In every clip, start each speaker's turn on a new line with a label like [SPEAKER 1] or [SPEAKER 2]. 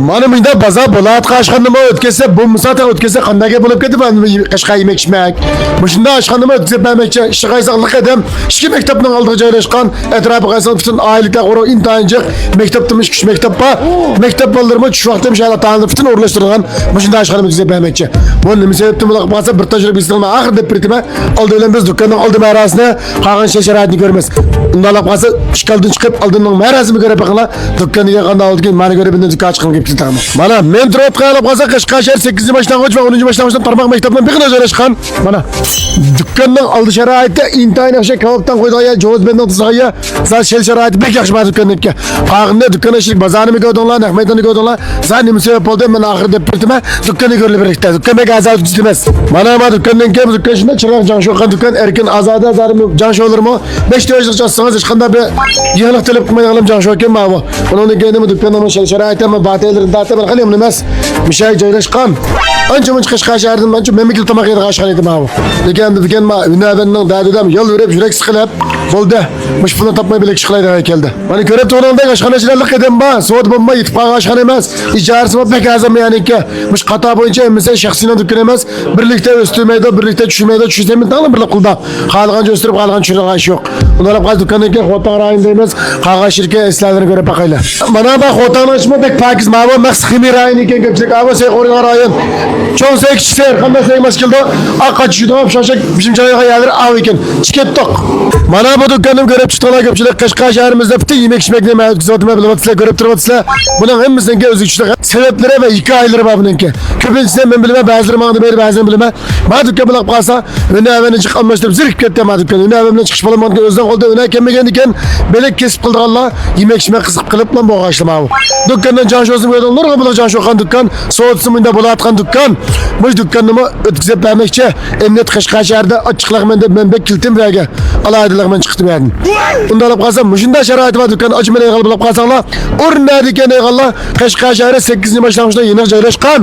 [SPEAKER 1] Mana bunda baza bo'lat ashxonama o'tkazsa, bu musata o'tkazsa qanday bo'lib ketdi ben qashqa yemek ishmak. Mushunda ashxonama o'tkazib bermoqchi, ishi qaysoqlik edem. Ikki maktabning oldiga joylashgan, atrofi qaysoq bütün ailelikda qo'rib imtihonchiq, maktabdimish kish maktab bor. Maktab bo'ldirma tush vaqtda shayla ta'lim bütün o'rlashtirilgan. Mushunda ashxonama o'tkazib bermoqchi. Bu nima sababdan bular bo'lsa bir tajribasini oxir deb bitirma. Oldi bilan biz dükkanning oldi marasini qolgan sharoitni ko'ramiz. Undalab qolsa ishkaldan chiqib oldinning marasini ko'rib baqala dükkaniga qanday oldigan meni ko'rib bundan dukkan chiqib ketdi. Mana men turib qolib qolsa Qashqarsar 8-boshlang'ich va 10-boshlang'ich tarmoq maktabdan bir xil joylashgan. Mana dükkanning oldi sharoiti intayin yaxshi kavakdan qo'ydigan jo'z bendan tuzag'iga zal shel sharoiti bir yaxshi bor dükkannikka. Qog'inda dükkan ishlik bozorni ko'rdinglar, naq maydonni ko'rdinglar. Zan nima sabab bo'ldi men oxir deb birdima dükkanni ko'rib birikdi. Dükkan bek azal tutdimiz. Mana ma dükkandan kelib dükkan shunda chiroq jan sho'qan dükkan erkin azoda zarmi jan sho'larmi 5 yoshlik chassangiz hech qanday bir yig'liq tilib qilmaydigan jan sho'kan ma bu. Bundan keyin dükkanning shel sharoiti ma batelerini data bir qilyapman emas. Mishay joylashgan. Ancha muncha Qashqarsardan mancha memikil tomoq yedi qashqar edim ma bu. Lekin degan ma unavanning dadidam yo'l yurib yurak siqilib bo'ldi. Mush pulni topmay bilek chiqlaydi keldi. Mana ko'rib turganda qashqarchilarlik edim ba, so'd bo'lmay yetib qashqar emas. Ijarasi bor bek azam ya'niki. Mush qata bo'yicha emsa shaxsiy dükkan emas. Birlikda o'stirmaydi, birlikda tushmaydi, tushsaymi tag'in birlik qildi. Qolgan o'stirib qolgan tushirgan ish yo'q. Ularga qaz dükkanga xotan rayonda emas, qog'oz shirka eslarini ko'rib baqaylar. Mana bu xotan ochma bek pakiz ma bu maqs ximir rayoniga ko'pchilik avasa qo'rgan rayon. Cho'nsa kichiklar qanday saymas keldi? Aqqa tushdi, shoshak bizim joyga yalir av ekan. Chiketdiq. Mana bu dükkanni ko'rib chiqdilar ko'pchilik Qashqarsarimizda bitta yemek ishmak nima o'tkazotma bilyapsizlar, ko'rib turibsizlar. Buning hammasiga o'z ichida sabablari va hikoyalari bor buningki. Ko'pincha men bilmayman, ba'zilar menga beri ba'zilar bilmayman. Ma dükkan bilan qolsa, uni avvalni chiqolmasdim, zirib ketdi ma dükkan. Uni avvalni chiqish bo'lmagan o'zdan qo'lda uni kelmagan ekan, belak kesib qildiganlar, yemek ishmak qizib qilib bilan bo'g'ashlama bu. Dükkandan jan sho'zim qo'ydim, nurg'a bilan jan sho'qan dükkan, so'tsi menda bo'layotgan dükkan. Bu dükkanni o'tkazib bermoqchi. Emniyat Qashqarsarda ochiqlaqman deb men bek kiltim bergan. Alaydilar men chiqdim berdim. Unda olib qolsam, shunda sharoit bor dükkan ochmay qilib bo'lib qolsanglar, o'rnadi ekan deyganlar Qashqarsar 8-boshlang'ida yana joylashgan.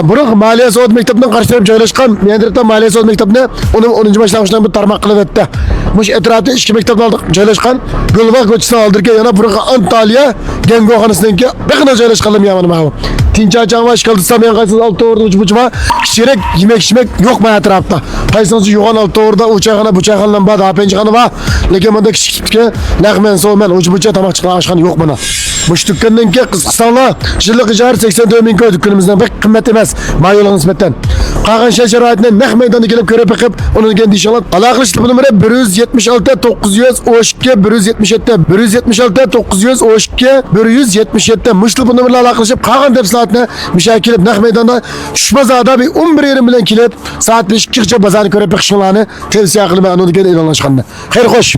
[SPEAKER 1] Buruq Maliya Sud maktabining qarshi taraf joylashgan. Mendirda Maliya Sud maktabini 10-boshlang'dan bir tarmoq qilib o'tdi. Mush atrofda ikki maktab joylashgan. Gulbaq ko'chasidan oldirga yana buruq Antaliya Gengoxonasininki bir xil joylashganlar yamani ma bu. Tinchachan va ishqaldisam men qaysiz olti o'rda uch-buchma kichik yemek ishmak yo'q men atrofda. Qaysinisi yo'g'on olti o'rda uchaxona buchaxondan bor, apenchixona bor. Lekin bunda kichikka lag'men so'men uch-bucha tomoq chiqargan ashxona yo'q buni. Mush dükkandan ki Qirg'izistonda yillik ijara 84 ming ko'y dükkanimizdan bir qimmat emas, mayolga nisbatan. Qolgan sharoitni naq maydonga kelib ko'rib biqib, uni degan deyishlar. Aloqalash numeri 176 932 177 176 932 177 mushli bu nomerlarga aloqalashib qolgan tafsilotni mishay kelib naq maydonda Tushmazada bir 11 bilan kelib, soat 5:40 bozorni ko'rib biqishlarni tavsiya qilaman uni degan e'lonlashganda. Xayr xo'sh.